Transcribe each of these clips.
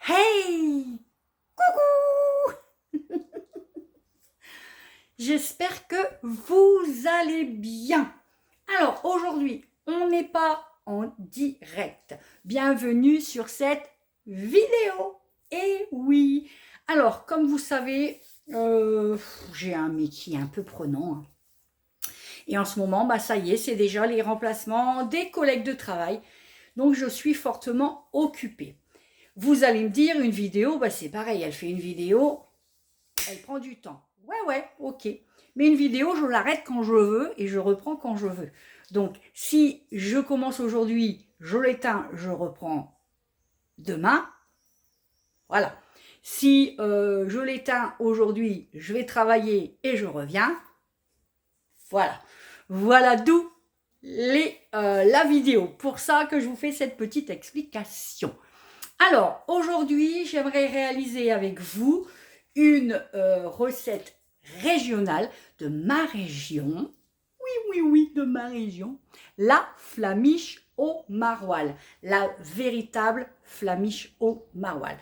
Hey! Coucou! J'espère que vous allez bien. Alors aujourd'hui, on n'est pas en direct. Bienvenue sur cette vidéo. Et oui, alors comme vous savez, j'ai un métier un peu prenant. Et en ce moment, ça y est, c'est déjà les remplacements des collègues de travail. Donc je suis fortement occupée. Vous allez me dire, une vidéo, c'est pareil, elle fait une vidéo, elle prend du temps. Ouais, ok. Mais une vidéo, je l'arrête quand je veux et je reprends quand je veux. Donc, si je commence aujourd'hui, je l'éteins, je reprends demain. Voilà. Si je l'éteins aujourd'hui, je vais travailler et je reviens. Voilà. Voilà d'où la vidéo. Pour ça que je vous fais cette petite explication. Alors, aujourd'hui, j'aimerais réaliser avec vous une recette régionale de ma région. Oui, de ma région. La flamiche au maroilles. La véritable flamiche au maroilles.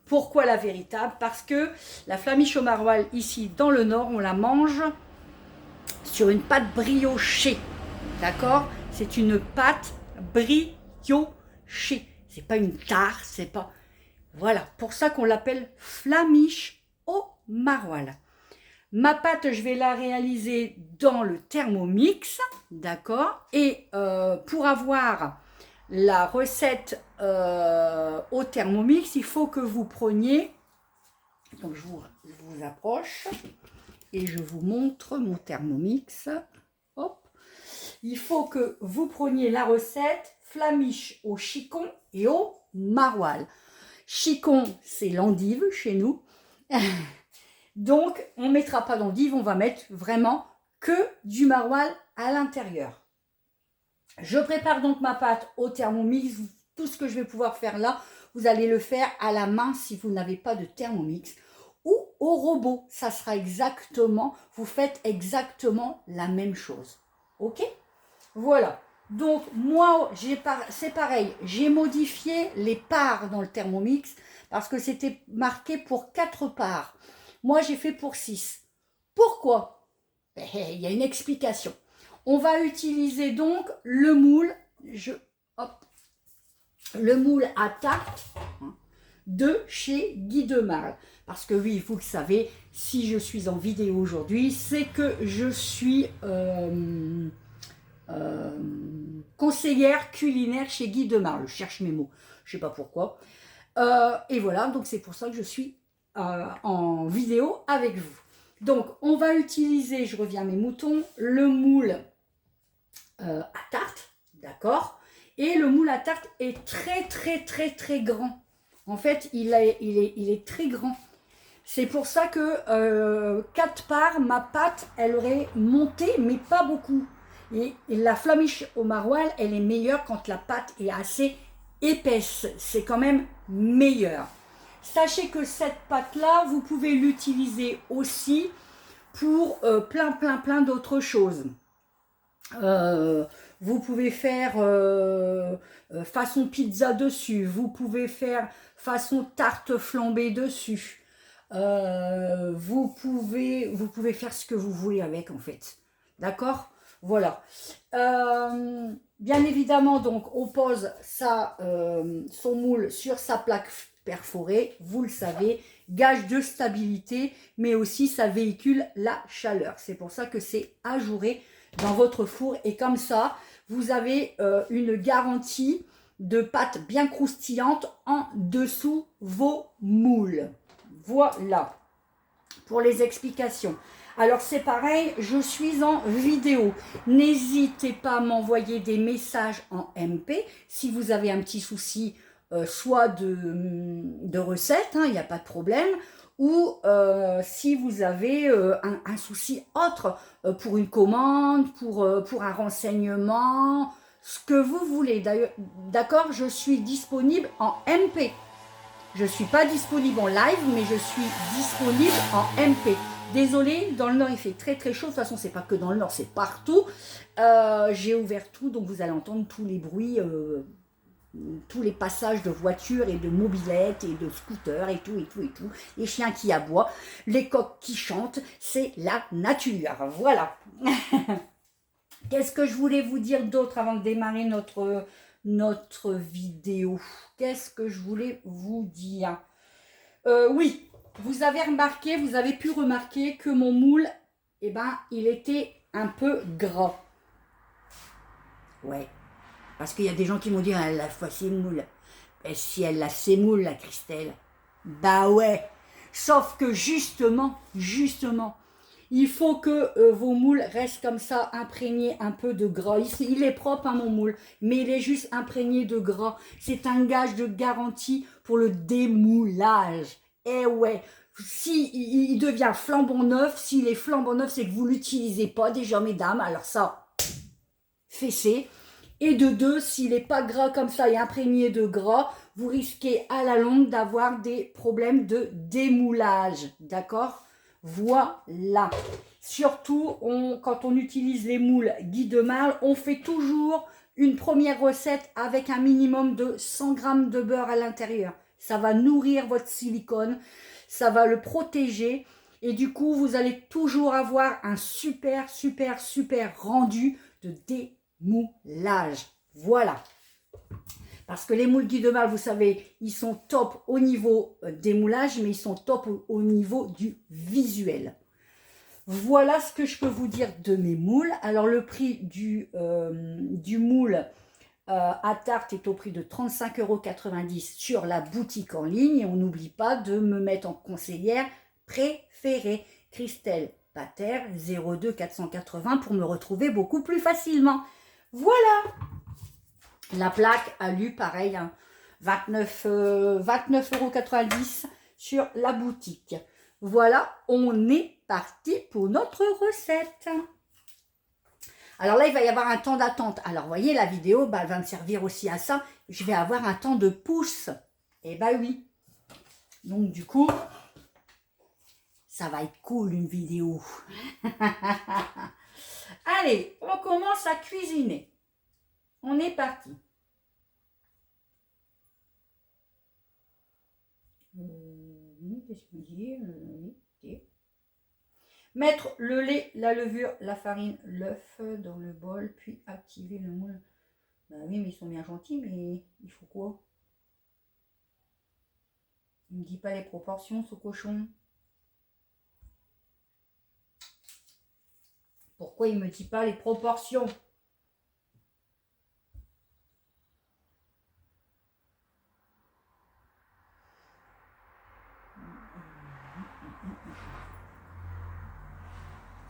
Pourquoi la véritable? Parce que la flamiche au maroilles, ici dans le nord, on la mange sur une pâte briochée. D'accord? C'est une pâte briochée. C'est pas une tare, c'est pas... Voilà, pour ça qu'on l'appelle flamiche au maroilles. Ma pâte, je vais la réaliser dans le Thermomix, d'accord? Et pour avoir la recette au Thermomix, il faut que vous preniez... Donc je vous approche et je vous montre mon Thermomix. Hop. Il faut que vous preniez la recette flamiche au chicon et au maroilles. Chicon, c'est l'endive chez nous. Donc, on ne mettra pas d'endive, on va mettre vraiment que du maroilles à l'intérieur. Je prépare donc ma pâte au Thermomix. Tout ce que je vais pouvoir faire là, vous allez le faire à la main si vous n'avez pas de Thermomix. Ou au robot, ça sera exactement, vous faites exactement la même chose. Ok? Voilà. Donc, moi, c'est pareil. J'ai modifié les parts dans le Thermomix parce que c'était marqué pour 4 parts. Moi, j'ai fait pour 6. Pourquoi? Il y a une explication. On va utiliser donc le moule, le moule à tarte de chez Guy Demarle. Parce que oui, vous le savez, si je suis en vidéo aujourd'hui, c'est que je suis... conseillère culinaire chez Guy Demarle. Je cherche mes mots, je ne sais pas pourquoi. Et voilà, donc c'est pour ça que je suis en vidéo avec vous. Donc, on va utiliser, je reviens à mes moutons, le moule à tarte, d'accord? Et le moule à tarte est très grand. En fait, il est très grand. C'est pour ça que 4 parts, ma pâte, elle aurait monté, mais pas beaucoup. Et la flamiche au maroilles, elle est meilleure quand la pâte est assez épaisse. C'est quand même meilleur. Sachez que cette pâte-là, vous pouvez l'utiliser aussi pour plein d'autres choses. Vous pouvez faire façon pizza dessus. Vous pouvez faire façon tarte flambée dessus. Vous pouvez faire ce que vous voulez avec, en fait. D'accord? Voilà. Bien évidemment, donc, on pose son moule sur sa plaque perforée. Vous le savez, gage de stabilité, mais aussi ça véhicule la chaleur. C'est pour ça que c'est ajouré dans votre four. Et comme ça, vous avez une garantie de pâte bien croustillante en dessous vos moules. Voilà pour les explications. Alors c'est pareil, je suis en vidéo. N'hésitez pas à m'envoyer des messages en MP si vous avez un petit souci, soit de recette, il n'y a pas de problème, ou si vous avez un souci autre pour une commande, pour un renseignement, ce que vous voulez. D'accord, je suis disponible en MP. Je ne suis pas disponible en live, mais je suis disponible en MP. Désolée, dans le Nord, il fait très chaud. De toute façon, c'est pas que dans le Nord, c'est partout. J'ai ouvert tout, donc vous allez entendre tous les bruits tous les passages de voitures et de mobylettes et de scooters et tout, les chiens qui aboient, les coqs qui chantent, c'est la nature, voilà. Qu'est-ce que je voulais vous dire d'autre avant de démarrer notre vidéo? Qu'est-ce que je voulais vous dire? Oui, vous avez pu remarquer que mon moule, eh ben, il était un peu gras. Ouais, parce qu'il y a des gens qui m'ont dit, ah, la fois c'est moule. Et si elle a ses moules, la Christelle. Bah ouais, sauf que justement, il faut que vos moules restent comme ça, imprégnés un peu de gras. Il est propre, hein, mon moule, mais il est juste imprégné de gras. C'est un gage de garantie pour le démoulage. Eh ouais, si il devient flambant neuf, s'il est flambant neuf, c'est que vous l'utilisez pas déjà, mesdames. Alors ça, fessez. Et de deux, s'il n'est pas gras comme ça et imprégné de gras, vous risquez à la longue d'avoir des problèmes de démoulage. D'accord? Voilà. Surtout, quand on utilise les moules Guy de Marle, on fait toujours une première recette avec un minimum de 100 g de beurre à l'intérieur. Ça va nourrir votre silicone, ça va le protéger et du coup, vous allez toujours avoir un super rendu de démoulage. Voilà. Parce que les moules Guy de Marle, vous savez, ils sont top au niveau démoulage, mais ils sont top au niveau du visuel. Voilà ce que je peux vous dire de mes moules. Alors, le prix du moule à tarte est au prix de 35,90 € sur la boutique en ligne. Et on n'oublie pas de me mettre en conseillère préférée. Christelle Pater 02 480 pour me retrouver beaucoup plus facilement. Voilà. La plaque a lu pareil, hein, 29,90 € sur la boutique. Voilà, on est parti pour notre recette. Alors là, il va y avoir un temps d'attente. Alors, vous voyez, la vidéo, bah, elle va me servir aussi à ça. Je vais avoir un temps de pouce. Eh bien, oui. Donc, du coup, ça va être cool, une vidéo. Allez, on commence à cuisiner. On est parti. Qu'est-ce qu'on dit? Mettre le lait, la levure, la farine, l'œuf dans le bol, puis activer le moule. Bah oui, mais ils sont bien gentils, mais il faut quoi? Il ne me dit pas les proportions, ce cochon. Pourquoi il ne me dit pas les proportions?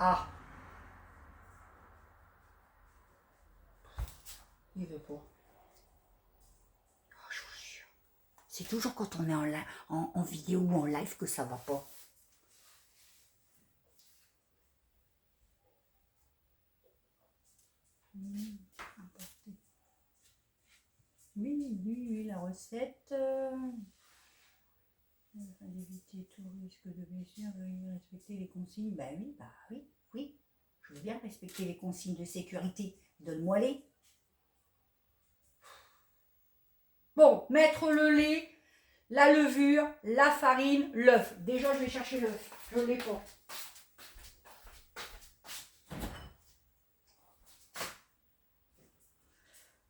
Ah. Il veut pas. Oh, je vous jure. C'est toujours quand on est en vidéo ou en live que ça va pas. Oui, la recette. Afin d'éviter tout risque de blessure, veuillez respecter les consignes. Bah oui. Je veux bien respecter les consignes de sécurité. Donne-moi les. Bon, mettre le lait, la levure, la farine, l'œuf. Déjà, je vais chercher l'œuf. Je ne l'ai pas.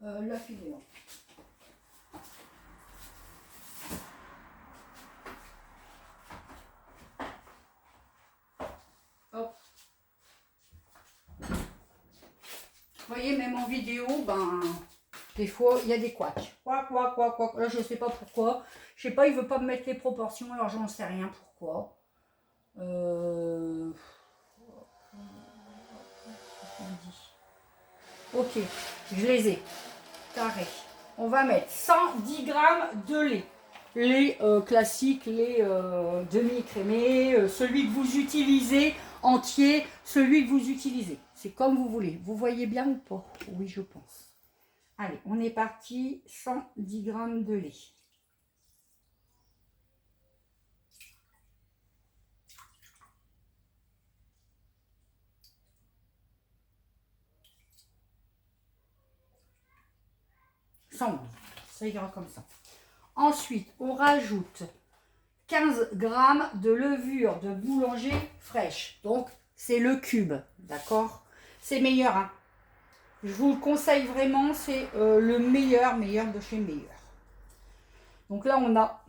L'œuf, il est là. Hop. Vous voyez, même en vidéo, ben, des fois, il y a des couacs. Quoi. Là, je ne sais pas pourquoi. Je sais pas, il ne veut pas me mettre les proportions, alors j'en sais rien pourquoi. Ok, je les ai. Carré. On va mettre 110 g de lait. Lait classique, lait demi-écrémé, celui que vous utilisez, entier, celui que vous utilisez. C'est comme vous voulez. Vous voyez bien ou pas? Oui, je pense. Allez, on est parti. 110 g de lait. Ça ira comme ça. Ensuite, on rajoute 15 grammes de levure de boulanger fraîche. Donc, c'est le cube, d'accord? C'est meilleur, hein. Je vous le conseille vraiment, c'est le meilleur de chez meilleur. Donc là, on a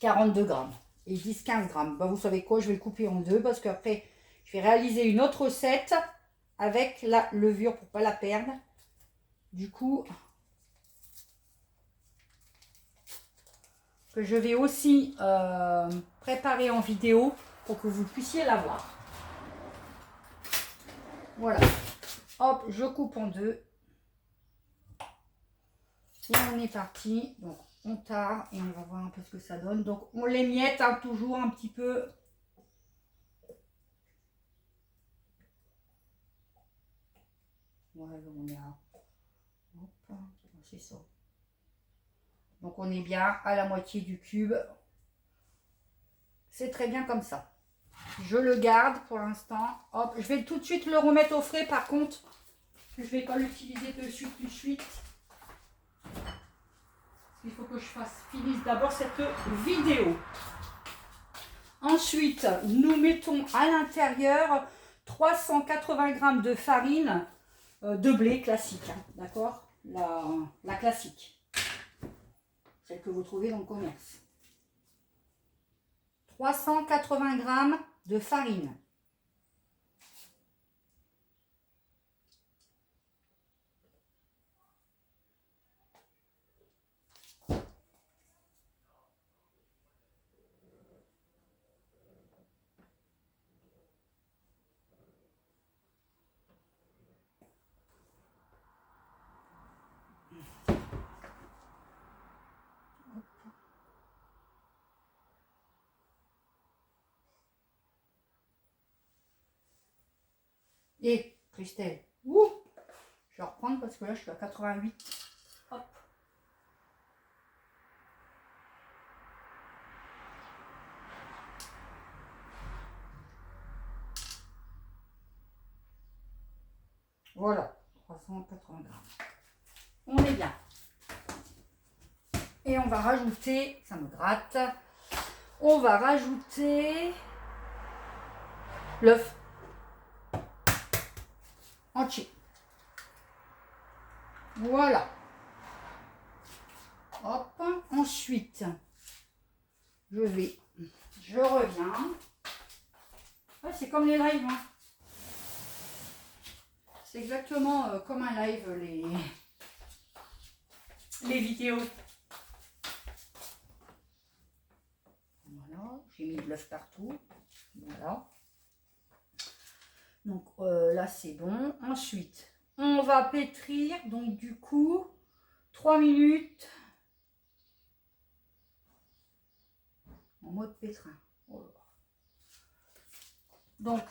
42 grammes et 10-15 grammes. Ben, vous savez quoi, je vais le couper en deux parce qu'après, je vais réaliser une autre recette avec la levure pour ne pas la perdre. Du coup, que je vais aussi préparer en vidéo pour que vous puissiez la voir. Voilà. Hop, je coupe en deux. Et on est parti. Donc, on tare et on va voir un peu ce que ça donne. Donc, on les miette hein, toujours un petit peu. Voilà, on est à... Hop, c'est ça. Donc, on est bien à la moitié du cube. C'est très bien comme ça. Je le garde pour l'instant. Hop, je vais tout de suite le remettre au frais. Par contre, je ne vais pas l'utiliser de suite, tout de suite. Il faut que je finisse d'abord cette vidéo. Ensuite, nous mettons à l'intérieur 380 g de farine de blé classique. Hein, d'accord, la classique. Celle que vous trouvez dans le commerce. 380 g de farine. Et Christelle, je vais reprendre parce que là je suis à 88. Hop. Voilà, 380 g. On est bien. Et on va rajouter, ça me gratte, on va rajouter l'œuf entier. Voilà. Hop. Ensuite, je reviens. Ouais, c'est comme les lives. Hein. C'est exactement comme un live, les vidéos. Voilà, j'ai mis de l'œuf partout. Voilà. Donc là, c'est bon. Ensuite, on va pétrir. Donc du coup, 3 minutes en mode pétrin. Oh là. Donc,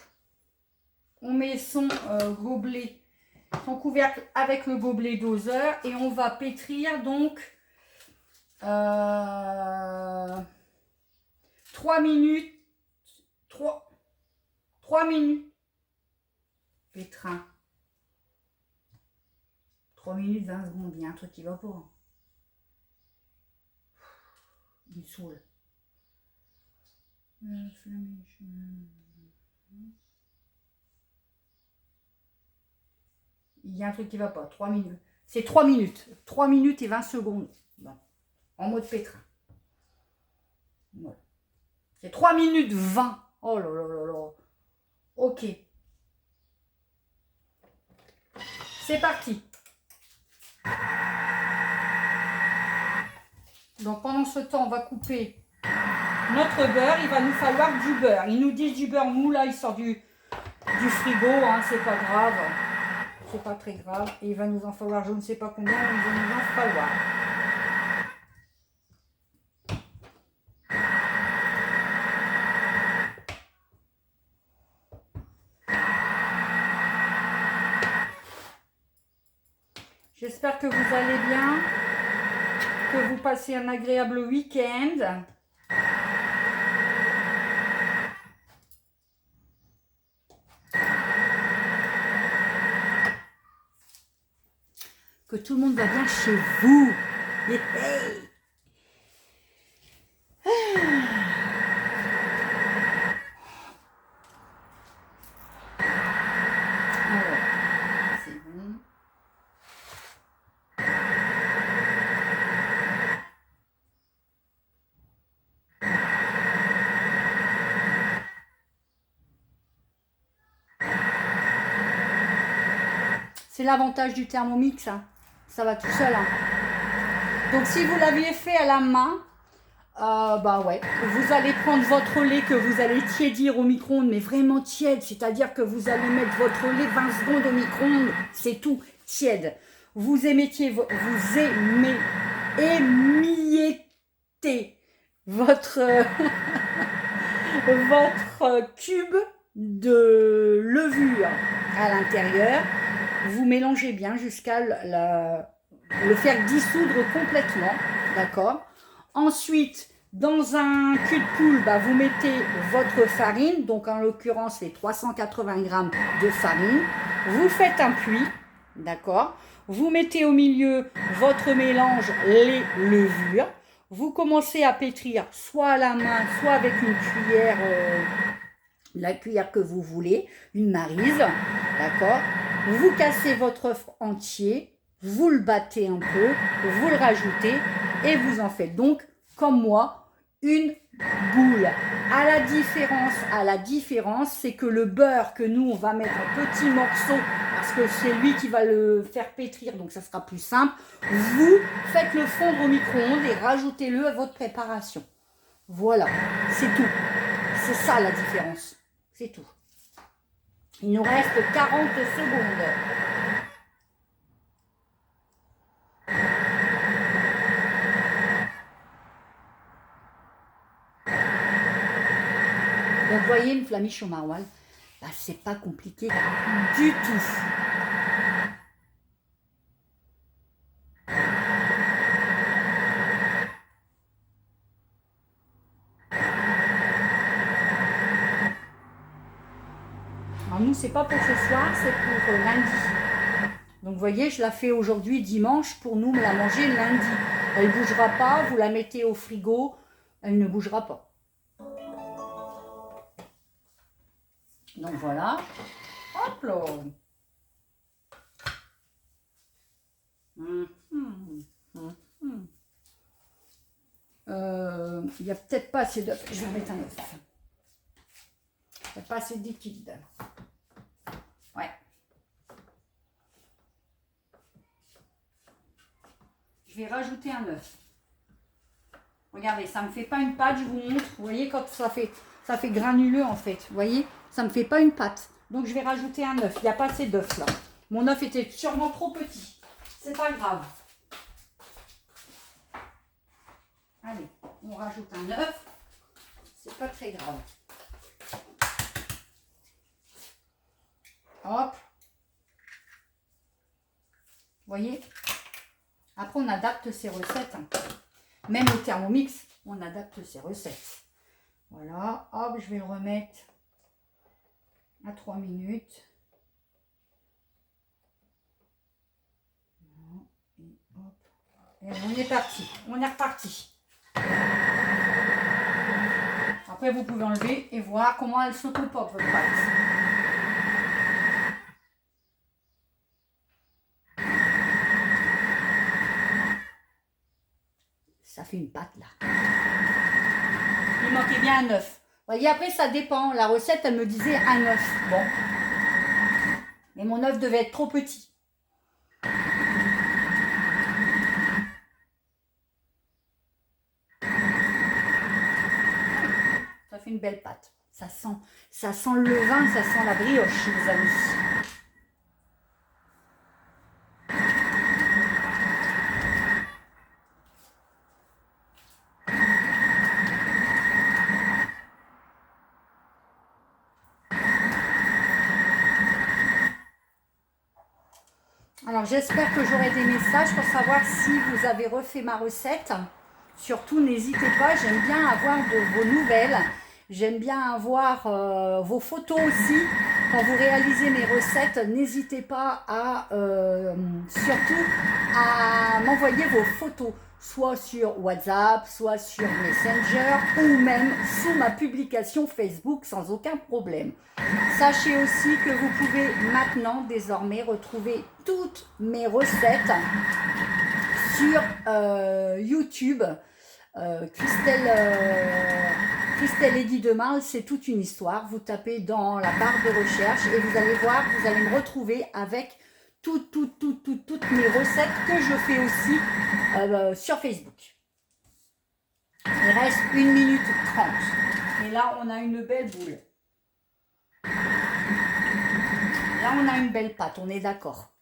on met son gobelet, son couvercle avec le gobelet doseur et on va pétrir donc 3 minutes. 3 minutes. Pétrin. 3 minutes 20 secondes. Il y a un truc qui va pas. Il me saoule. Il y a un truc qui va pas. 3 minutes. C'est 3 minutes. 3 minutes et 20 secondes. Bon. En mode pétrin. Voilà. C'est 3 minutes 20. Oh là là là là. Ok. C'est parti. Donc pendant ce temps, on va couper notre beurre. Il va nous falloir du beurre. Ils nous disent du beurre mou, là, il sort du frigo. Hein, c'est pas grave. C'est pas très grave. Et il va nous en falloir, je ne sais pas combien, mais il va nous en falloir. J'espère que vous allez bien, que vous passez un agréable week-end. Que que tout le monde va bien chez vous. Hey, hey. Alors, c'est bon. C'est l'avantage du Thermomix, hein. Ça va tout seul. Hein. Donc si vous l'aviez fait à la main, bah ouais, vous allez prendre votre lait que vous allez tiédir au micro-ondes, mais vraiment tiède, c'est-à-dire que vous allez mettre votre lait 20 secondes au micro-ondes, c'est tout, tiède. Vous émettez votre, votre cube de levure à l'intérieur. Vous mélangez bien jusqu'à le faire dissoudre complètement, d'accord? Ensuite, dans un cul de poule, bah, vous mettez votre farine, donc en l'occurrence les 380 grammes de farine. Vous faites un puits, d'accord? Vous mettez au milieu votre mélange, les levures. Vous commencez à pétrir soit à la main, soit avec une cuillère, la cuillère que vous voulez, une maryse, d'accord? Vous cassez votre œuf entier, vous le battez un peu, vous le rajoutez et vous en faites donc, comme moi, une boule. À la différence, c'est que le beurre que nous, on va mettre en petits morceaux, parce que c'est lui qui va le faire pétrir, donc ça sera plus simple. Vous faites le fondre au micro-ondes et rajoutez-le à votre préparation. Voilà, c'est tout. C'est ça la différence. C'est tout. Il nous reste 40 secondes. Donc, vous voyez, une flamiche au maroilles, bah, c'est pas compliqué du tout. Alors, nous, c'est pas pour ce soir, c'est pour lundi. Donc, vous voyez, je la fais aujourd'hui dimanche pour nous la manger lundi. Elle ne bougera pas, vous la mettez au frigo, elle ne bougera pas. Donc voilà, hop là. Il n'y a peut-être pas assez d'œuf. Je vais mettre un œuf. Il n'y a pas assez de liquide. Ouais. Je vais rajouter un œuf. Regardez, ça ne me fait pas une pâte, je vous montre. Vous voyez, quand ça fait granuleux en fait. Vous voyez, ça ne me fait pas une pâte. Donc je vais rajouter un œuf. Il n'y a pas assez d'œuf là. Mon œuf était sûrement trop petit. C'est pas grave. Allez, on rajoute un œuf. C'est pas très grave. Hop. Vous voyez? Après, on adapte ses recettes. Même au Thermomix, on adapte ses recettes. Voilà. Hop, je vais le remettre à 3 minutes. Et hop. Et on est parti. On est reparti. Après, vous pouvez enlever et voir comment elle se comporte, votre pâte. Ça fait une pâte là. Il manquait bien un œuf. Vous voyez, après ça dépend. La recette, elle me disait un œuf. Bon. Mais mon œuf devait être trop petit. Ça fait une belle pâte. Ça sent le vin, ça sent la brioche, les amis. Alors j'espère que j'aurai des messages pour savoir si vous avez refait ma recette. Surtout n'hésitez pas, j'aime bien avoir de vos nouvelles. J'aime bien avoir vos photos aussi quand vous réalisez mes recettes, n'hésitez pas à surtout à m'envoyer vos photos, soit sur WhatsApp, soit sur Messenger, ou même sous ma publication Facebook sans aucun problème. Sachez aussi que vous pouvez maintenant, désormais, retrouver toutes mes recettes sur YouTube. Christelle Eddy de Marle, c'est toute une histoire. Vous tapez dans la barre de recherche et vous allez voir, vous allez me retrouver avec toutes mes recettes que je fais aussi sur Facebook. Il reste 1 minute 30. Et là, on a une belle boule. Là, on a une belle pâte, on est d'accord.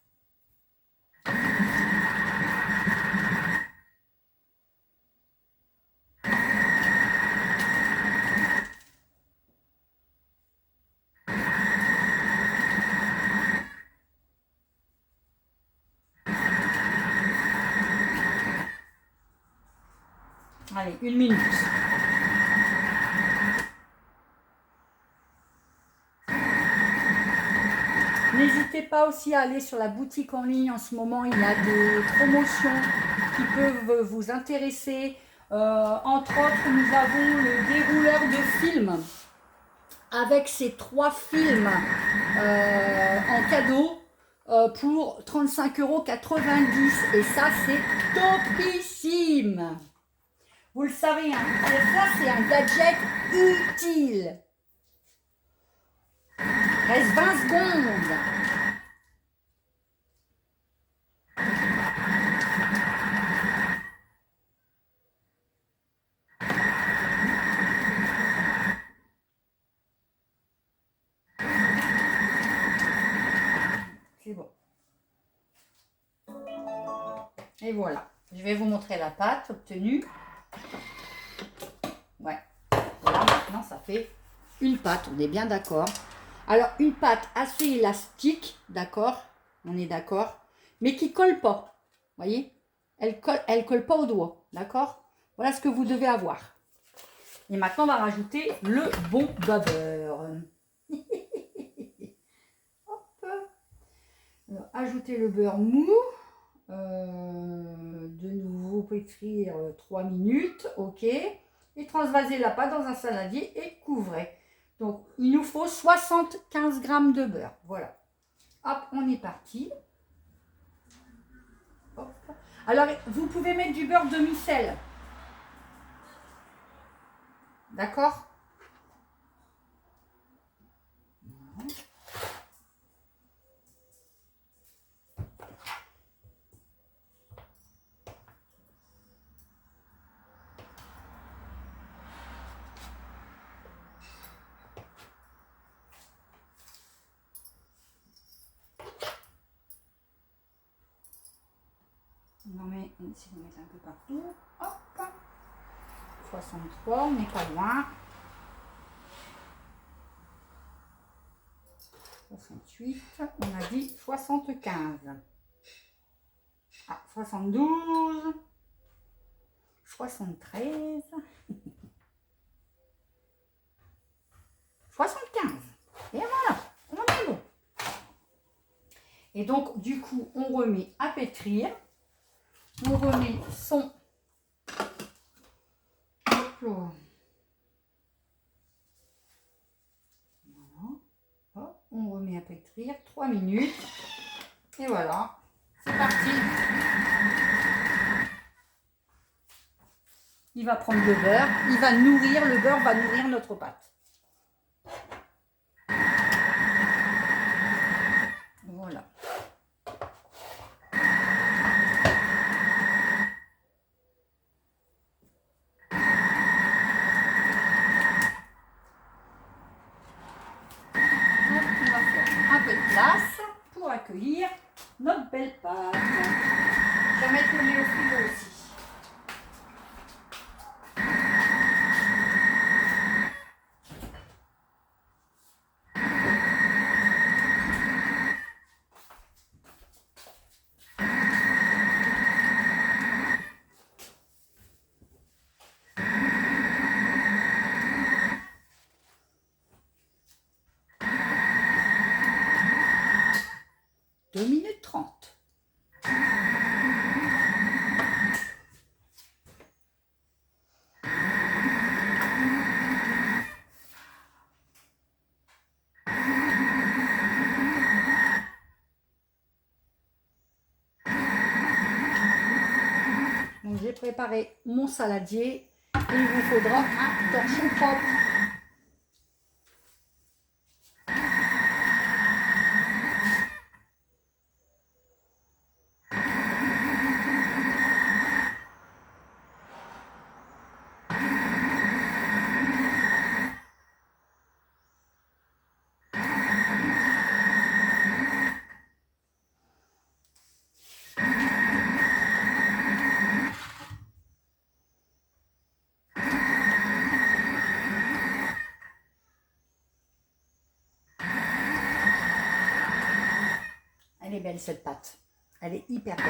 Allez, 1 minute. N'hésitez pas aussi à aller sur la boutique en ligne. En ce moment, il y a des promotions qui peuvent vous intéresser. Entre autres, nous avons le dérouleur de films avec ces 3 films en cadeau pour 35,90 €. Et ça, c'est topissime. Vous le savez, hein, ça, c'est un gadget utile. Reste 20 secondes. C'est bon. Et voilà. Je vais vous montrer la pâte obtenue. Ouais. Voilà, maintenant, ça fait une pâte. On est bien d'accord. Alors, une pâte assez élastique, d'accord, on est d'accord, mais qui colle pas, voyez, elle colle pas au doigt, d'accord. Voilà ce que vous devez avoir. Et maintenant, on va rajouter le bon beurre. Hop. Alors, ajouter le beurre mou, de nouveau pétrir 3 minutes, ok, et transvaser la pâte dans un saladier et couvrez. Donc, il nous faut 75 g de beurre. Voilà. Hop, on est parti. Hop. Alors, vous pouvez mettre du beurre demi-sel. D'accord? On en met, on essaie de mettre un peu partout. Hop. 63, on n'est pas loin. 68, on a dit 75. Ah, 72. 73. 75. Et voilà, on est bon. Et donc, du coup, on remet à pétrir. On remet son... Hop là. Voilà. Hop, on remet à pétrir 3 minutes. Et voilà, c'est parti. Il va prendre le beurre. Il va nourrir, le beurre va nourrir notre pâte. Voilà. Pour accueillir notre belle pâte. Je vais mettre le lait au frigo aussi. préparer mon saladier et il vous faudra un torchon propre. Elle est belle cette pâte. Elle est hyper belle.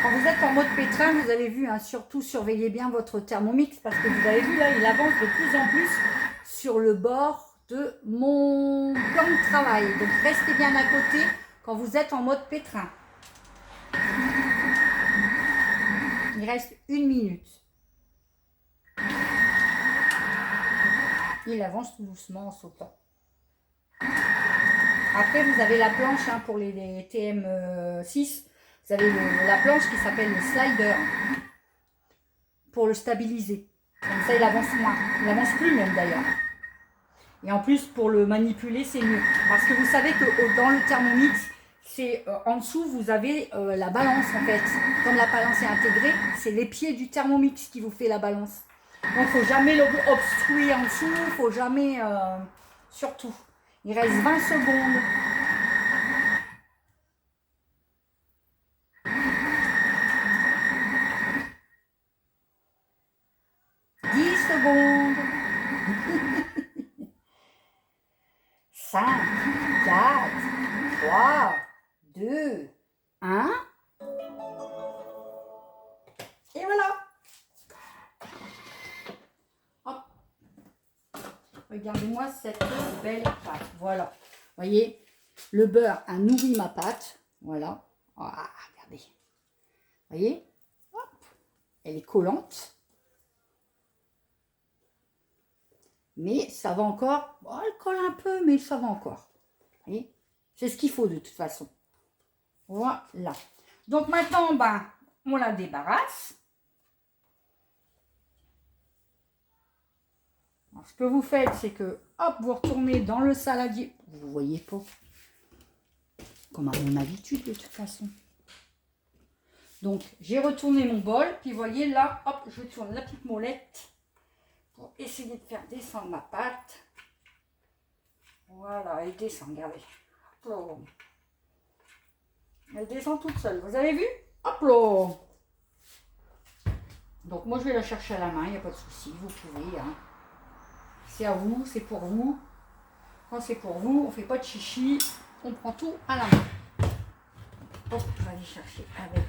Quand vous êtes en mode pétrin, vous avez vu, hein, surtout surveillez bien votre Thermomix parce que vous avez vu là, il avance de plus en plus sur le bord de mon plan de travail. Donc restez bien à côté quand vous êtes en mode pétrin. Il reste 1 minute. Il avance tout doucement en sautant. Après, vous avez la planche hein, pour les TM6. Vous avez la planche qui s'appelle le slider pour le stabiliser. Comme ça, il avance moins. Il avance plus même d'ailleurs. Et en plus, pour le manipuler, c'est mieux. Parce que vous savez que dans le Thermomix, c'est en dessous, vous avez la balance en fait. Comme la balance est intégrée, c'est les pieds du Thermomix qui vous fait la balance. Donc, il ne faut jamais l'obstruer en dessous, il ne faut jamais... surtout. Il reste 20 secondes. Secondes. 5, 4, 3, 2, 1. Et voilà. Hop. Regardez-moi cette belle pâte. Voilà. Vous voyez, le beurre a nourri ma pâte. Voilà. Ah, regardez. Vous voyez, hop. Elle est collante. Mais ça va encore, bon, elle colle un peu, mais ça va encore. Vous voyez, c'est ce qu'il faut de toute façon. Voilà. Donc maintenant, ben, on la débarrasse. Alors, ce que vous faites, c'est que, hop, vous retournez dans le saladier. Vous voyez pas, comme à mon habitude de toute façon. Donc, j'ai retourné mon bol, puis vous voyez là, hop, je tourne la petite molette. Pour essayer de faire descendre ma pâte. Voilà, elle descend, regardez. Hop là. Elle descend toute seule, vous avez vu? Hop là. Donc moi je vais la chercher à la main, il n'y a pas de souci, vous pouvez. Hein. C'est à vous, c'est pour vous. Quand c'est pour vous, on ne fait pas de chichi, on prend tout à la main. Hop, je vais aller chercher avec.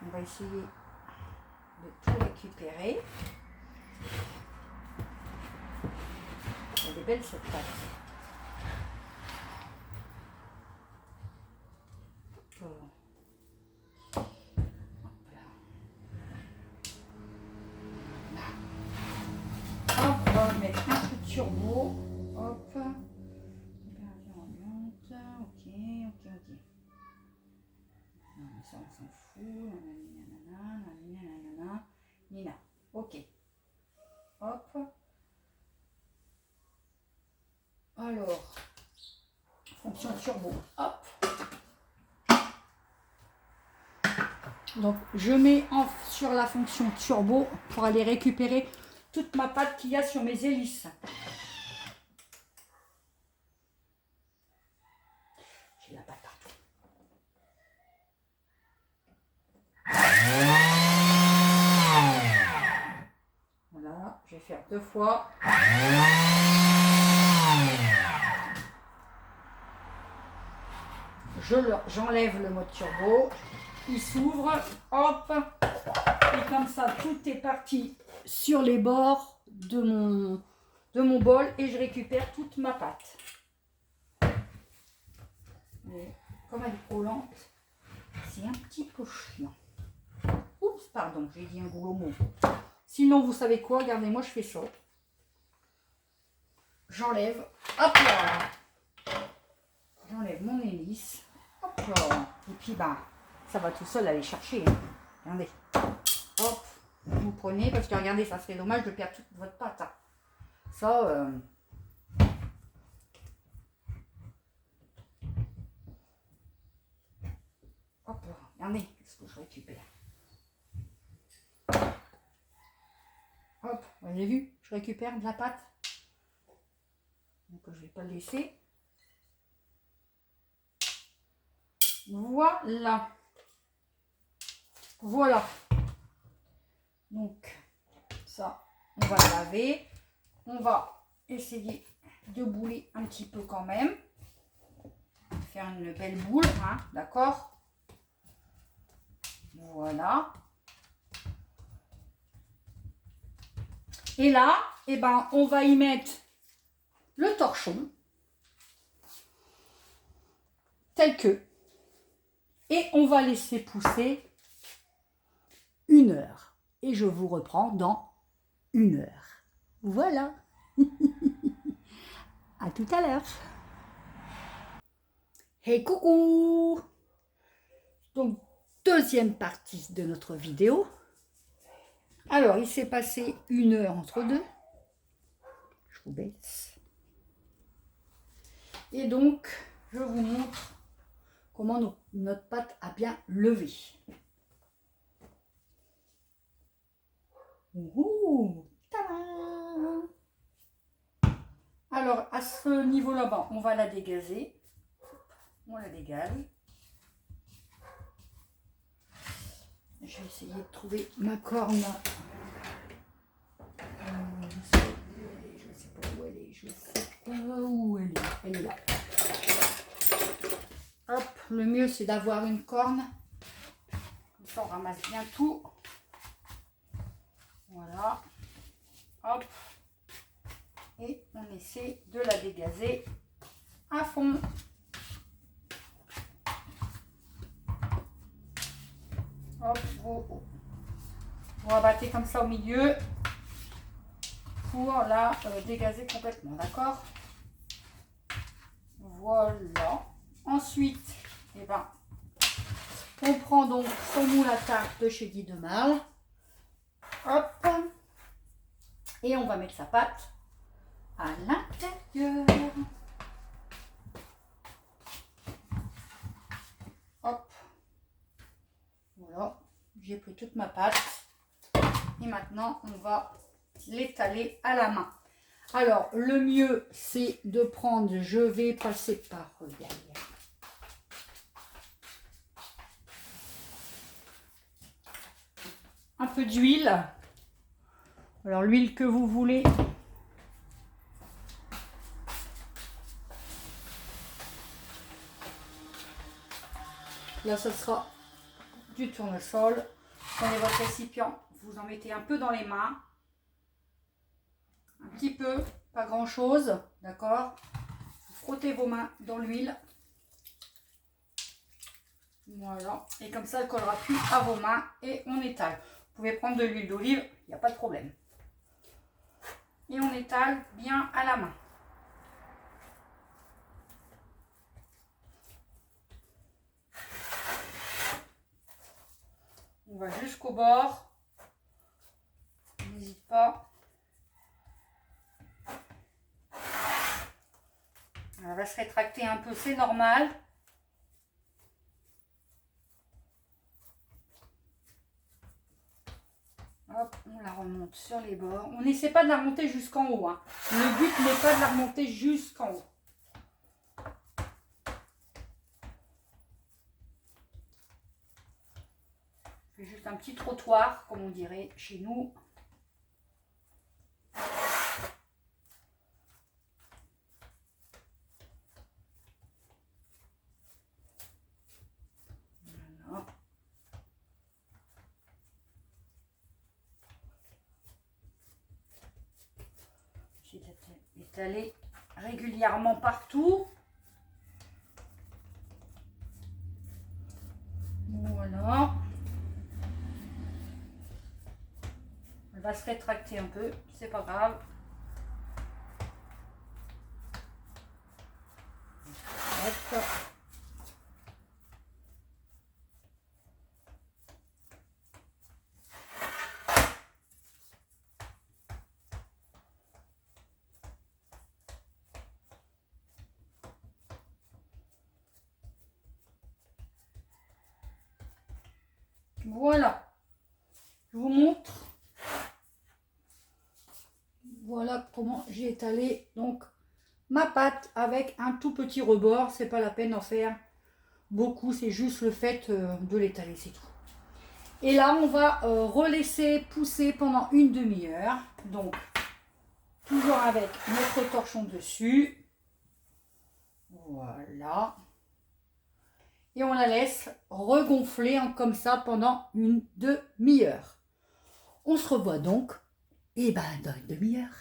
On va essayer de tout récupérer. Elle est belle cette pâte. Hop là. Hop, on va mettre un peu de turbo. Hop. Température ambiante. Ok. Non, ça on s'en fout. Nina. Ok. Hop. Alors, fonction turbo. Hop. Donc, je mets sur la fonction turbo pour aller récupérer toute ma pâte qu'il y a sur mes hélices. J'ai la pâte partout. Voilà, je vais faire 2 fois. J'enlève le mode turbo. Il s'ouvre, hop, et comme ça tout est parti sur les bords de mon bol et je récupère toute ma pâte. Et comme elle est collante, c'est un petit peu chiant. Oups, pardon, j'ai dit un gros mot. Sinon, vous savez quoi? Regardez, moi, je fais ça. J'enlève. Hop là. J'enlève mon hélice. Hop là. Et puis, bah, ça va tout seul aller chercher. Hein. Regardez. Hop. Vous prenez, parce que regardez, ça serait dommage de perdre toute votre pâte. Hein. Ça, hop là. Regardez ce que je récupère. Hop, vous avez vu, je récupère de la pâte. Donc je ne vais pas le laisser. Voilà. Voilà. Donc, ça, on va le laver. On va essayer de bouler un petit peu quand même. Faire une belle boule, hein, d'accord? Voilà. Et là, eh ben, on va y mettre le torchon, tel que. Et on va laisser pousser 1 heure. Et je vous reprends dans 1 heure. Voilà. À tout à l'heure. Hey coucou. Donc, deuxième partie de notre vidéo. Alors, il s'est passé 1 heure entre deux. Je vous baisse. Et donc, je vous montre comment notre pâte a bien levé. Ouh, tada! Alors, à ce niveau-là, on va la dégazer. On la dégage. Je vais essayer de trouver ma corne. Je ne sais pas où elle est. Je ne sais pas où elle est. Elle est là. Hop, le mieux c'est d'avoir une corne. Comme ça on ramasse bien tout. Voilà. Hop. Et on essaie de la dégazer à fond. Hop, vous rabattez comme ça au milieu pour la dégazer complètement, d'accord? Voilà. Ensuite, eh ben, on prend donc son moule à tarte de chez Guy de Marle. Hop. Et on va mettre sa pâte à l'intérieur. Hop. Voilà. J'ai pris toute ma pâte. Et maintenant, on va l'étaler à la main. Alors, le mieux, c'est de prendre, je vais passer par derrière. Un peu d'huile. Alors, l'huile que vous voulez. Là, ce sera du tournesol. Prenez votre récipient, vous en mettez un peu dans les mains. Un petit peu, pas grand chose, d'accord? Vous frottez vos mains dans l'huile. Voilà. Et comme ça, elle ne collera plus à vos mains et on étale. Vous pouvez prendre de l'huile d'olive, il n'y a pas de problème. Et on étale bien à la main. On va jusqu'au bord. N'hésite pas. Elle va se rétracter un peu, c'est normal. Hop, on la remonte sur les bords. On n'essaie pas de la remonter jusqu'en haut. Hein. Le but n'est pas de la remonter jusqu'en haut. Je fais juste un petit trottoir, comme on dirait chez nous. Voilà. J'ai étalé régulièrement partout. Voilà. Elle va se rétracter un peu, c'est pas grave. Hop. Voilà, je vous montre. Voilà comment j'ai étalé donc ma pâte avec un tout petit rebord. C'est pas la peine d'en faire beaucoup, c'est juste le fait de l'étaler, c'est tout. Et là, on va relaisser pousser pendant une demi-heure. Donc, toujours avec notre torchon dessus. Voilà. Et on la laisse regonfler comme ça pendant une demi-heure. On se revoit donc dans une demi-heure.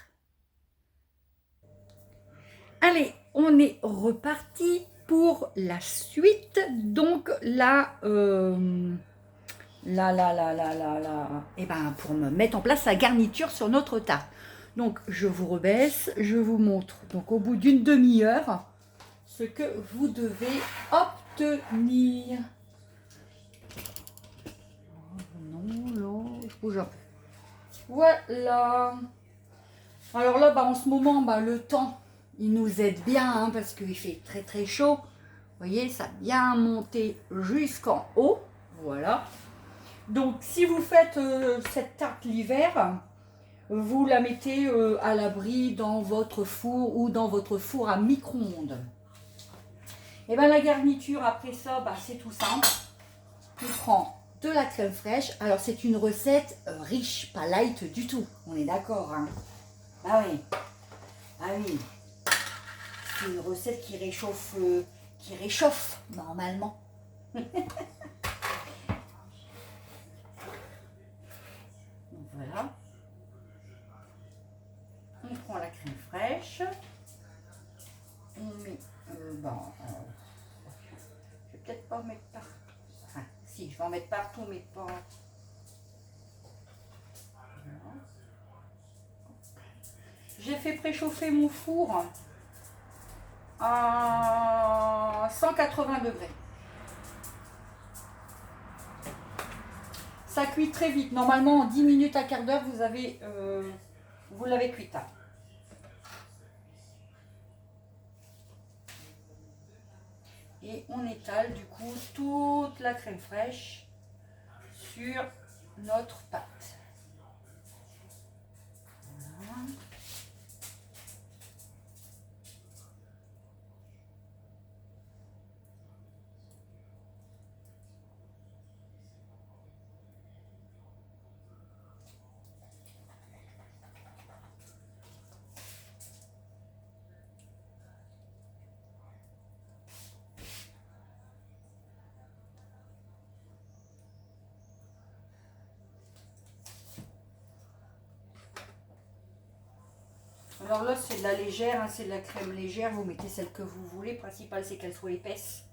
Allez, on est reparti pour la suite. Donc là, pour me mettre en place la garniture sur notre tarte. Donc je vous rebaisse, je vous montre donc au bout d'une demi-heure ce que vous devez obtenir. Non, je bouge un peu. Voilà. Alors là, en ce moment, le temps, il nous aide bien hein, parce qu'il fait très très chaud. Vous voyez, ça a bien monté jusqu'en haut. Voilà. Donc, si vous faites cette tarte l'hiver, vous la mettez à l'abri dans votre four ou dans votre four à micro-ondes. Et la garniture, après ça, c'est tout simple. On prend de la crème fraîche. Alors, c'est une recette riche, pas light du tout. On est d'accord, hein? Ah oui. Ah oui. C'est une recette qui réchauffe normalement. Voilà. On prend la crème fraîche. On met... je vais peut-être pas en mettre partout. Enfin, si, je vais en mettre partout, mais pas... Voilà. J'ai fait préchauffer mon four à 180 degrés. Ça cuit très vite. Normalement, en 10 minutes à quart d'heure, vous l'avez cuite. Et on étale du coup toute la crème fraîche sur notre pâte. Voilà. Alors là, c'est de la légère, hein, c'est de la crème légère. Vous mettez celle que vous voulez. Le principal, c'est qu'elle soit épaisse.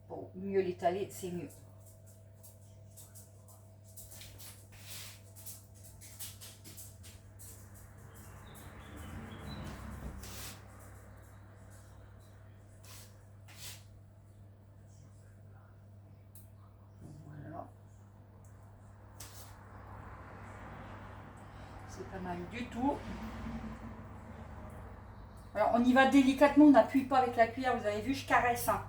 Pour mieux l'étaler, c'est mieux. Voilà. C'est pas mal du tout. Alors, on y va délicatement, on n'appuie pas avec la cuillère. Vous avez vu, je caresse. Hein.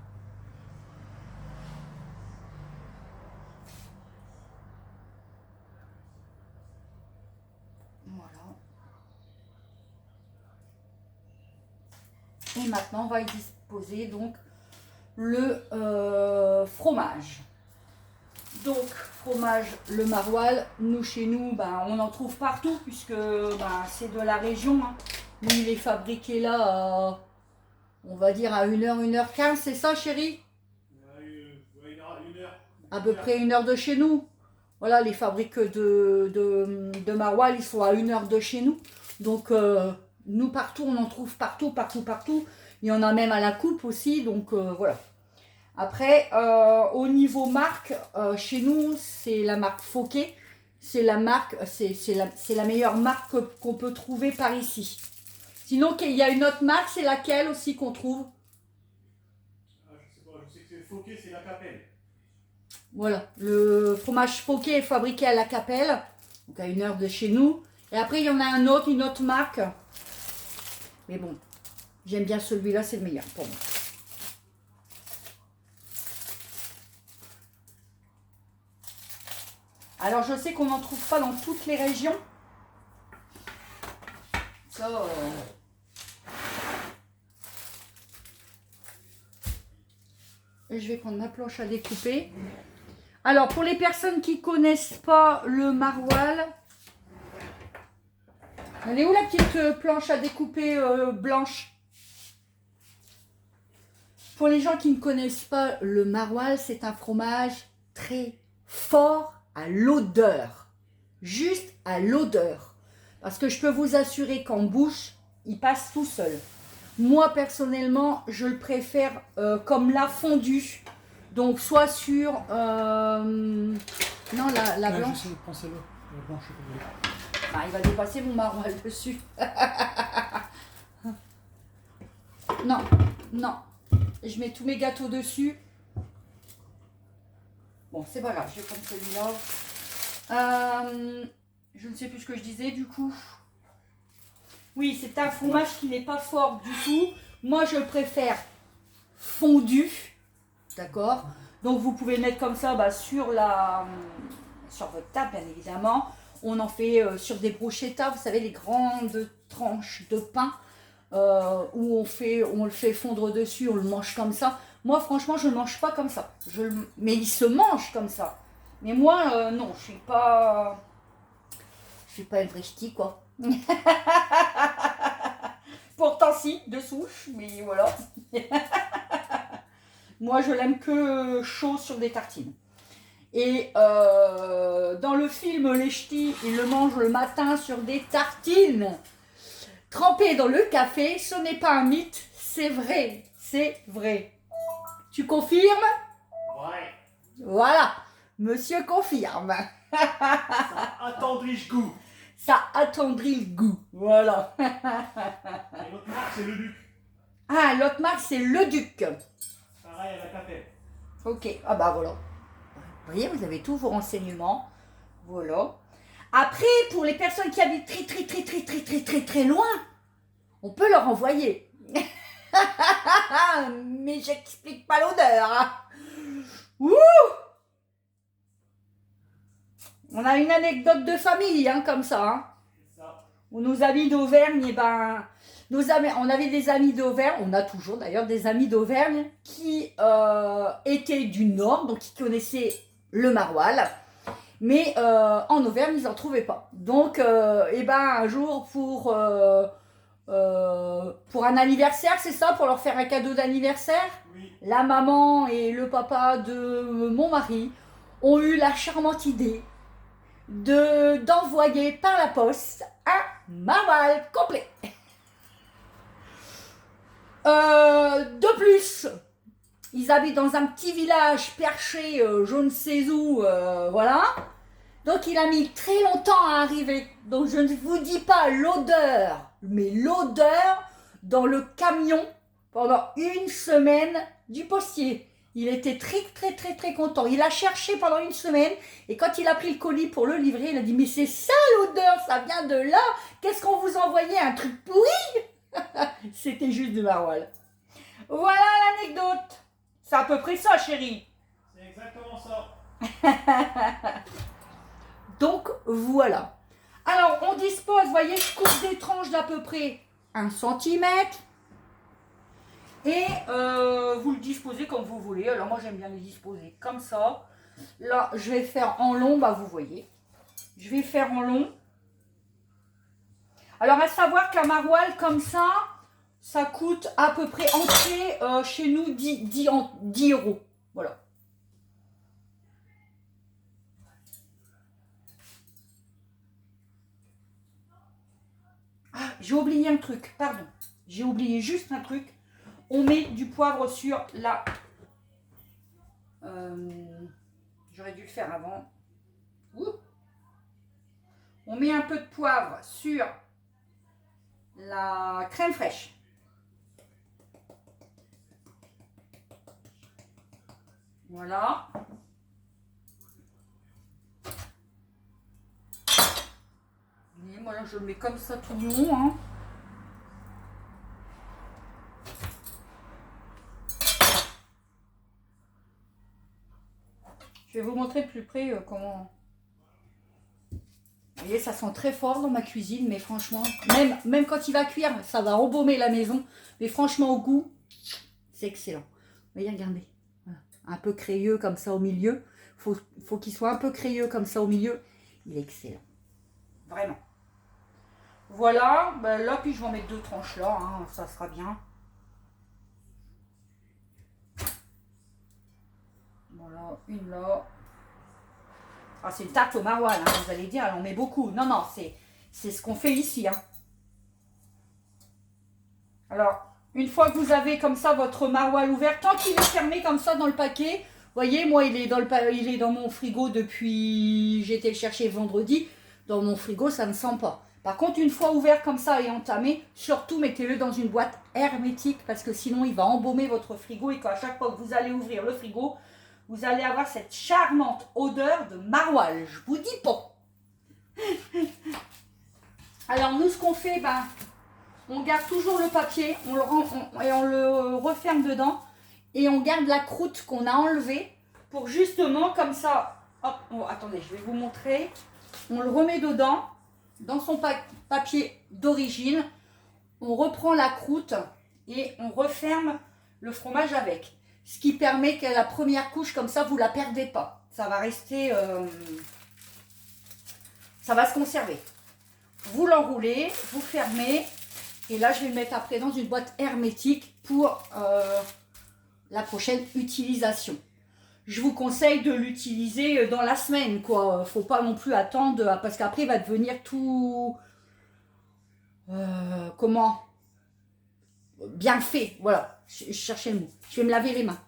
Voilà. Et maintenant, on va y disposer donc le fromage. Donc, fromage, le maroilles, nous chez nous, on en trouve partout puisque c'est de la région. Hein. Lui, il est fabriqué là, on va dire à 1h, 1h15, c'est ça chérie? À peu près 1 heure de chez nous. Voilà, les fabriques de maroilles, ils sont à 1 heure de chez nous. Donc, nous partout, on en trouve partout. Il y en a même à la coupe aussi, donc voilà. Après, au niveau marque, chez nous, c'est la marque Fauquet. c'est la marque, c'est la meilleure marque qu'on peut trouver par ici. Sinon, il y a une autre marque, c'est laquelle aussi qu'on trouve? Ah, je sais pas, je sais que c'est Fauquet, c'est la Capelle. Voilà, le fromage Fauquet est fabriqué à La Capelle, donc à 1 heure de chez nous. Et après, il y en a un autre, une autre marque. Mais bon, j'aime bien celui-là, c'est le meilleur pour moi. Alors, je sais qu'on n'en trouve pas dans toutes les régions. Ça, Et je vais prendre ma planche à découper. Alors, pour les personnes qui ne connaissent pas le maroilles, elle est où la petite planche à découper blanche? Pour les gens qui ne connaissent pas le maroilles, c'est un fromage très fort à l'odeur. Juste à l'odeur. Parce que je peux vous assurer qu'en bouche, il passe tout seul. Moi, personnellement, je le préfère comme la fondue. Donc, soit sur... non, la blanche. Je prends celle-là, la blanche. Ah, il va dépasser mon maroilles dessus. Non, non. Je mets tous mes gâteaux dessus. Bon, c'est pas grave, je vais prendre celui-là. Je ne sais plus ce que je disais du coup. Oui, c'est un fromage qui n'est pas fort du tout. Moi, je préfère fondu. D'accord? Donc, vous pouvez le mettre comme ça sur votre table, bien évidemment. On en fait sur des brochetas, vous savez, les grandes tranches de pain où on le fait fondre dessus, on le mange comme ça. Moi, franchement, je ne le mange pas comme ça. Mais il se mange comme ça. Mais moi, non, je suis pas une vraie ch'ti, quoi. Pourtant, si, de souche, mais voilà. Moi, je l'aime que chaud sur des tartines. Et dans le film Les Ch'tis, ils le mangent le matin sur des tartines trempées dans le café. Ce n'est pas un mythe, c'est vrai. C'est vrai. Tu confirmes? Ouais. Voilà, monsieur confirme. Ça attendrit le goût. Ça attendrit le goût. Voilà. Et l'autre marque, c'est le Duc. Ah, l'autre marque, c'est le Duc. Pareil à la Capelle. Ok, ah bah voilà. Vous voyez, vous avez tous vos renseignements. Voilà. Après, pour les personnes qui habitent très loin, on peut leur envoyer. Mais j'explique pas l'odeur. Hein. Ouh! On a une anecdote de famille, hein, comme ça. Hein. C'est ça. Où nos amis d'Auvergne, on avait des amis d'Auvergne, on a toujours d'ailleurs des amis d'Auvergne qui étaient du Nord, donc qui connaissaient le maroilles. Mais en Auvergne, ils n'en trouvaient pas. Donc, un jour, pour un anniversaire, c'est ça, pour leur faire un cadeau d'anniversaire, Oui. la maman et le papa de mon mari ont eu la charmante idée d'envoyer par la poste un maroilles complet. De plus, ils habitent dans un petit village perché, je ne sais où, voilà. Donc il a mis très longtemps à arriver. Donc je ne vous dis pas l'odeur, mais l'odeur dans le camion pendant 1 semaine du postier. Il était très content. Il a cherché pendant 1 semaine et quand il a pris le colis pour le livrer, il a dit mais c'est ça l'odeur, ça vient de là. Qu'est-ce qu'on vous envoyait, un truc pourri? C'était juste du maroilles. Voilà l'anecdote. C'est à peu près ça, chérie. C'est exactement ça. Donc voilà. Alors on dispose, vous voyez, je coupe des tranches d'à peu près 1 centimètre. Et vous le disposez comme vous voulez. Alors moi j'aime bien les disposer comme ça. Là je vais faire en long, vous voyez. Je vais faire en long. Alors à savoir qu'un maroilles comme ça coûte à peu près entier chez nous 10 euros. Voilà. Ah, j'ai oublié un truc, pardon. J'ai oublié juste un truc. On met du poivre sur la... J'aurais dû le faire avant. Ouh. On met un peu de poivre sur la crème fraîche. Voilà. Et moi là, je le mets comme ça tout rond, hein. Je vais vous montrer de plus près comment... Vous voyez, ça sent très fort dans ma cuisine, mais franchement, même quand il va cuire, ça va embaumer la maison. Mais franchement, au goût, c'est excellent. Vous voyez, regardez. Voilà. Un peu crayeux comme ça au milieu. Faut qu'il soit un peu crayeux comme ça au milieu. Il est excellent. Vraiment. Voilà. Ben là, puis je vais en mettre 2 tranches là. Hein, ça sera bien. Voilà, une là. Ah, c'est une tarte au maroilles, hein, vous allez dire, elle en met beaucoup. Non, non, c'est ce qu'on fait ici. Hein. Alors, une fois que vous avez comme ça votre maroilles ouvert, tant qu'il est fermé comme ça dans le paquet, vous voyez, moi, il est dans mon frigo depuis... J'ai été le chercher vendredi. Dans mon frigo, ça ne sent pas. Par contre, une fois ouvert comme ça et entamé, surtout mettez-le dans une boîte hermétique parce que sinon, il va embaumer votre frigo et qu'à chaque fois que vous allez ouvrir le frigo, vous allez avoir cette charmante odeur de maroilles. Je vous dis pas. Alors, nous, ce qu'on fait, ben, on garde toujours le papier on le referme dedans et on garde la croûte qu'on a enlevée pour justement, comme ça, hop, oh, attendez, je vais vous montrer. On le remet dedans, dans son papier d'origine. On reprend la croûte et on referme le fromage avec. Ce qui permet que la première couche, comme ça, vous ne la perdez pas. Ça va rester... ça va se conserver. Vous l'enroulez, vous fermez. Et là, je vais le mettre après dans une boîte hermétique pour la prochaine utilisation. Je vous conseille de l'utiliser dans la semaine, quoi. Faut pas non plus attendre, parce qu'après, il va devenir tout... comment? Bien fait, voilà. Je cherchais le mot. Je vais me laver les mains.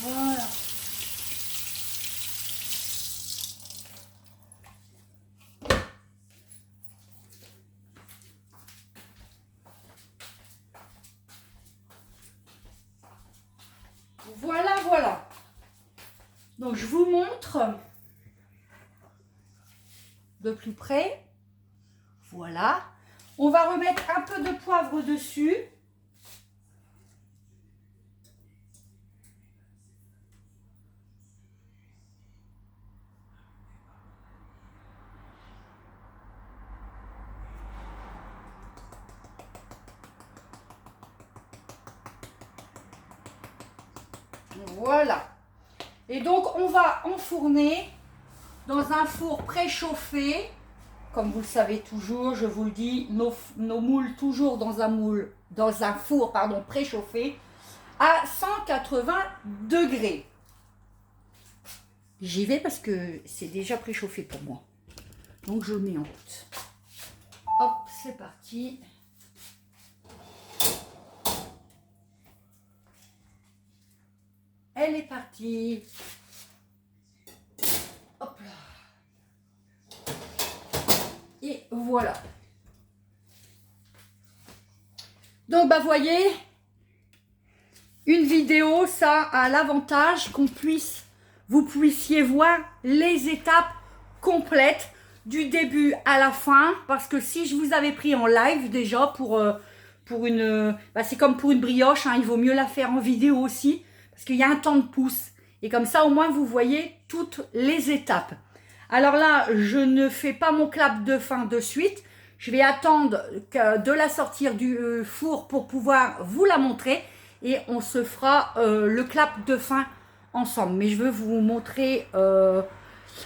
Voilà. Voilà, voilà. Donc, je vous montre de plus près. Voilà. On va remettre un peu de poivre dessus. Voilà. Et donc, on va enfourner dans un four préchauffé. Comme vous le savez toujours, je vous le dis, nos moules toujours dans un four préchauffé à 180 degrés. J'y vais parce que c'est déjà préchauffé pour moi. Donc, je le mets en route. Hop, c'est parti. Elle est partie. Hop là. Et voilà. Donc, bah, voyez, une vidéo, ça a l'avantage vous puissiez voir les étapes complètes du début à la fin. Parce que si je vous avais pris en live déjà pour une... Bah, c'est comme pour une brioche, hein, il vaut mieux la faire en vidéo aussi. Parce qu'il y a un temps de pouce. Et comme ça, au moins, vous voyez toutes les étapes. Alors là, je ne fais pas mon clap de fin de suite. Je vais attendre de la sortir du four pour pouvoir vous la montrer. Et on se fera le clap de fin ensemble. Mais je veux vous montrer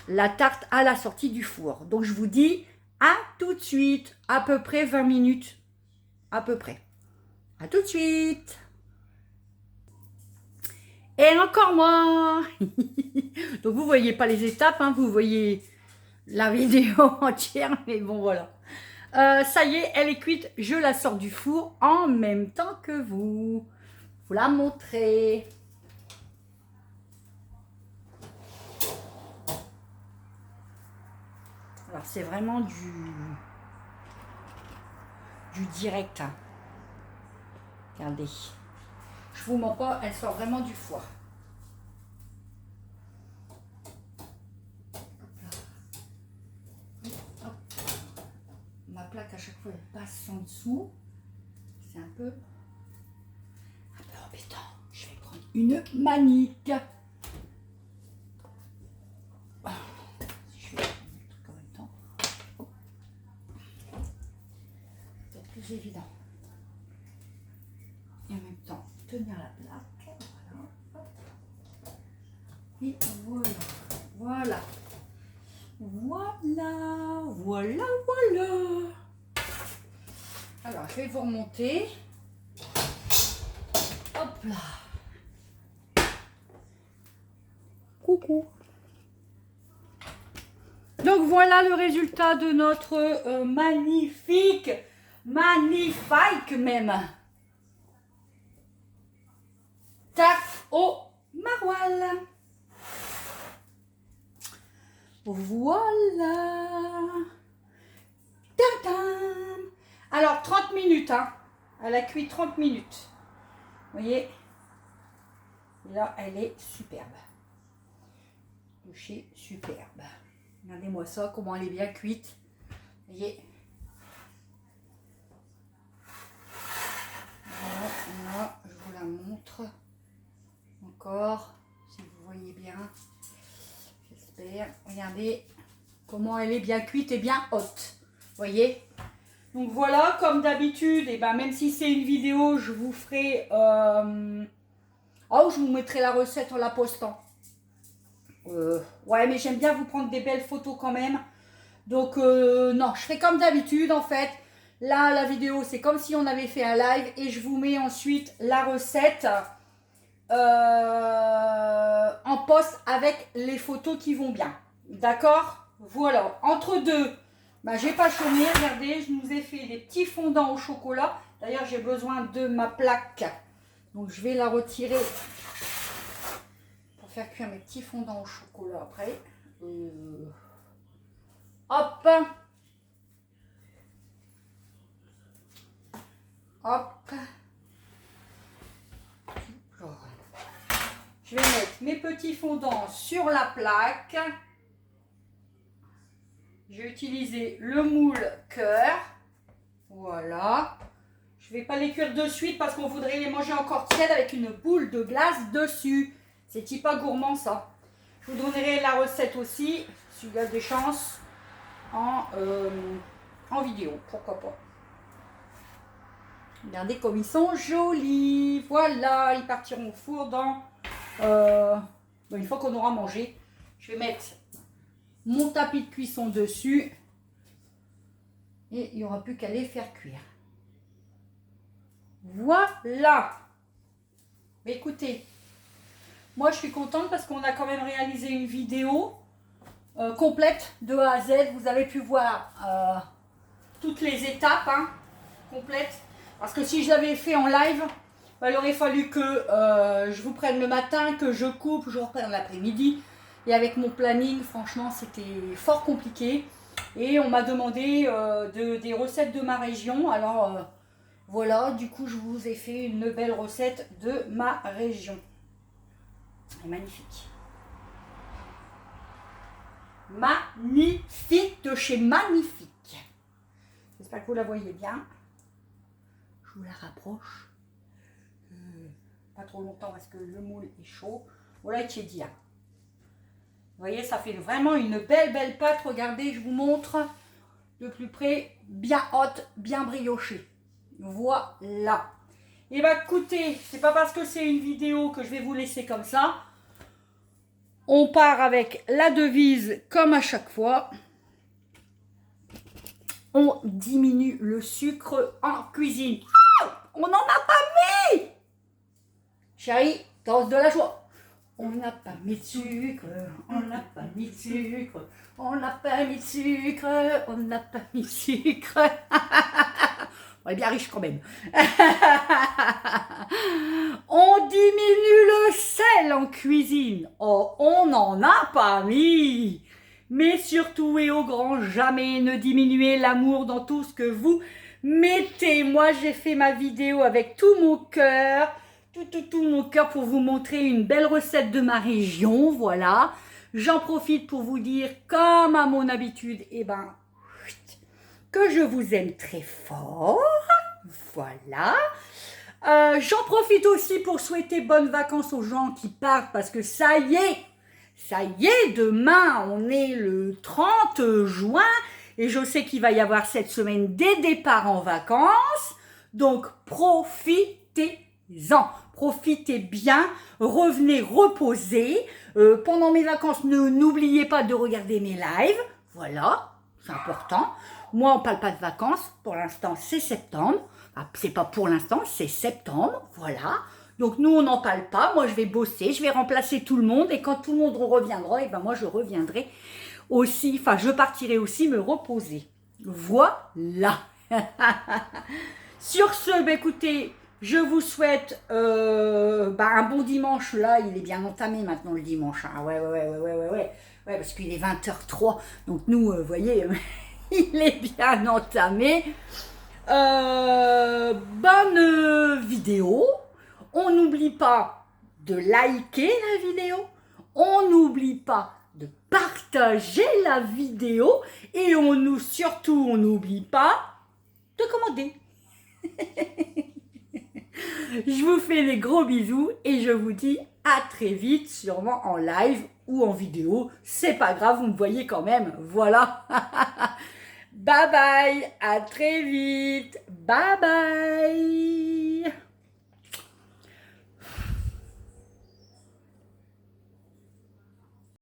la tarte à la sortie du four. Donc je vous dis à tout de suite, à peu près 20 minutes, à peu près. À tout de suite. Et encore moins. Donc vous voyez pas les étapes, hein, vous voyez la vidéo entière, mais bon voilà. Ça y est, elle est cuite, je la sors du four en même temps que vous. Vous la montrer. Alors c'est vraiment du direct. Hein. Regardez. Je vous mens pas, elle sort vraiment du four. Hop. Ma plaque à chaque fois elle passe en dessous. C'est un peu embêtant. Je vais prendre une manique. Je vais mettre en même temps. C'est plus évident. Et en même temps, tenir la plaque. Voilà. Et voilà. Voilà. Voilà. Voilà, voilà. Alors, je vais vous remonter. Hop là. Coucou. Donc voilà le résultat de notre magnifique même tarte au maroilles. Voilà. Tadam. Alors 30 minutes, hein. Elle a cuit 30 minutes. Vous voyez, là elle est superbe. Touché superbe. Regardez-moi ça, comment elle est bien cuite. Vous voyez. Voilà, là, je vous la montre. Encore, si vous voyez bien. J'espère. Regardez comment elle est bien cuite et bien haute. Vous voyez. Donc voilà, comme d'habitude, et ben même si c'est une vidéo, je vous ferai... Oh, je vous mettrai la recette en la postant. Ouais, mais j'aime bien vous prendre des belles photos quand même. Donc, non, je fais comme d'habitude en fait. Là, la vidéo, c'est comme si on avait fait un live. Et je vous mets ensuite la recette en post avec les photos qui vont bien. D'accord? Voilà. Entre deux, bah, j'ai pas chômé. Regardez, je nous ai fait des petits fondants au chocolat. D'ailleurs, j'ai besoin de ma plaque. Donc, je vais la retirer pour faire cuire mes petits fondants au chocolat après. Hop. Hop. Je vais mettre mes petits fondants sur la plaque. J'ai utilisé le moule cœur. Voilà. Je ne vais pas les cuire de suite parce qu'on voudrait les manger encore tièdes avec une boule de glace dessus. C'est pas gourmand ça. Je vous donnerai la recette aussi, s'il y a des chances, en vidéo. Pourquoi pas. Regardez comme ils sont jolis. Voilà, ils partiront au four dans... une fois qu'on aura mangé. Je vais mettre mon tapis de cuisson dessus. Et il n'y aura plus qu'à les faire cuire. Voilà. Mais écoutez, moi je suis contente parce qu'on a quand même réalisé une vidéo complète de A à Z. Vous avez pu voir toutes les étapes complètes. Parce que si je l'avais fait en live, il aurait fallu que je vous prenne le matin, que je coupe, je reprenne l'après-midi. Et avec mon planning, franchement, c'était fort compliqué. Et on m'a demandé des recettes de ma région. Alors voilà, du coup, je vous ai fait une belle recette de ma région. C'est magnifique. Magnifique de chez Magnifique. J'espère que vous la voyez bien. Je vous la rapproche. Pas trop longtemps parce que le moule est chaud. Voilà, il est dit. Vous voyez, ça fait vraiment une belle pâte. Regardez, je vous montre de plus près. Bien haute, bien briochée. Voilà. Et bah écoutez, c'est pas parce que c'est une vidéo que je vais vous laisser comme ça. On part avec la devise comme à chaque fois. On diminue le sucre en cuisine. On n'en a pas mis. Chérie, danse de la joie. On n'a pas mis de sucre, on n'a pas mis de sucre, on n'a pas mis de sucre, on n'a pas mis de sucre. On est bien riche quand même. On diminue le sel en cuisine. Oh, on n'en a pas mis. Mais surtout et au grand jamais, ne diminuez l'amour dans tout ce que vous mettez. Moi, j'ai fait ma vidéo avec tout mon cœur. Tout mon cœur pour vous montrer une belle recette de ma région, voilà. J'en profite pour vous dire, comme à mon habitude, que je vous aime très fort, voilà. J'en profite aussi pour souhaiter bonnes vacances aux gens qui partent, parce que ça y est, demain, on est le 30 juin, et je sais qu'il va y avoir cette semaine des départs en vacances, donc profitez-en. Profitez bien, revenez reposer. Pendant mes vacances, n'oubliez pas de regarder mes lives. Voilà, c'est important. Moi, on ne parle pas de vacances. Pour l'instant, c'est septembre. Enfin, c'est pas pour l'instant, c'est septembre. Voilà. Donc, nous, on n'en parle pas. Moi, je vais bosser, je vais remplacer tout le monde. Et quand tout le monde reviendra, moi, je reviendrai aussi. Enfin, je partirai aussi me reposer. Voilà. Sur ce, écoutez... Je vous souhaite un bon dimanche. Là, il est bien entamé maintenant le dimanche. Hein. Ouais, parce qu'il est 20h03. Donc nous, vous voyez, il est bien entamé. Bonne vidéo. On n'oublie pas de liker la vidéo. On n'oublie pas de partager la vidéo. Et surtout, on n'oublie pas de commander. Je vous fais des gros bisous et je vous dis à très vite, sûrement en live ou en vidéo. C'est pas grave, vous me voyez quand même. Voilà. Bye bye, à très vite. Bye bye.